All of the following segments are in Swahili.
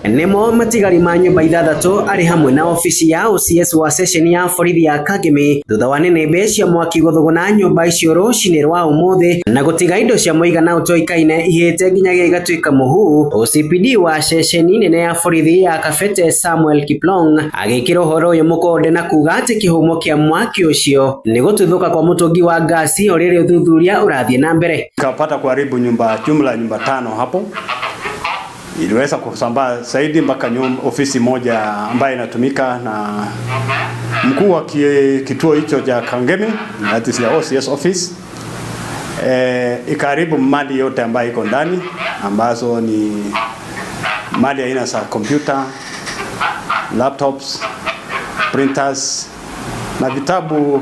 nimo matigari ma nyumba ithathatu ari hamwe na ofisi ya OCS wa session ya borithi ya Kangemi thutha wa nene cia mwaki guthuguna nyumba icio rucini rwa umuthi na gutiga indo cia muigana utoikaine ihite nginyagia igatuika muhu. OCPD wa session nene ya borithi ya Kabete Samuel Kiplong agikira uhoro uyu mukonde na kuga ati kihumo kia mwaki ucio ni gututhuka kwa mutungi wa gasi orire uthuthuria urathie na mbere. Kapata kuharibu jumla nyumba 5 hapo. Iliweza kusambaa zaidi mpaka ofisi moja ambayo inatumika na mkuu wa kituo hicho cha Kangemi, that is the OCS office. Ikaribu mali yote ambayo iko ndani ambazo ni mali aina za computer, laptops, printers na vitabu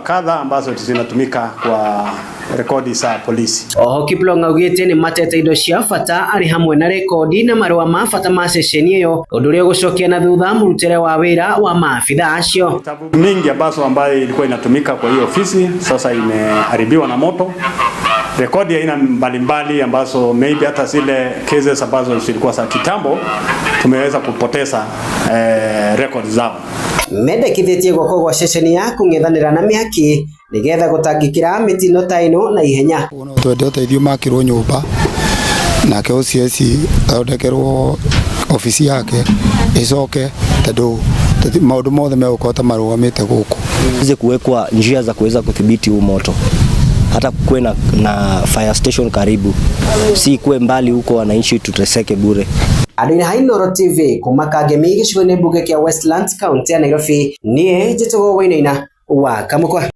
kadha ambazo zinatumika kwa rekodi za polisi. Oho Kiplong augite ni matete indo cia bata ari hamwe na rekodi na marua ma bata ma session iyo undu gucokia na thutha murutire wa wira wa maafitha acio. Vitabu mingi ambayo ilikuwa inatumika kwa hiyo ofisi sasa imeharibiwa na moto. Rekodi aina mbalimbali ambazo maybe hata zile cases ambazo zilikuwa za kitambo tumeweza kupoteza record zao. Mendekithĩtie guoko gwa session ya kung'ethanĩra na mĩaki nigetha gũtangĩkĩra mĩtino ta ĩno na ihenya. Twende ũteithio makĩrwo nyũmba nake OCS athondekerwo ofisi yake icoke tondũ maũndũ mothe megũkota marũgamĩte gũkũ. Ize kuwekwa njia za kuweza kudhibiti huu moto. Hata kuwe na fire station karibu. Si kuwe mbali huko wananchi tuteseke bure. Adina Hainoro TV kuma Kangemi gĩcigo-inĩ mbunge kĩa Westlands County ya Nairobi. Niĩ njĩtagwo Wainaina wa Kamũkwa.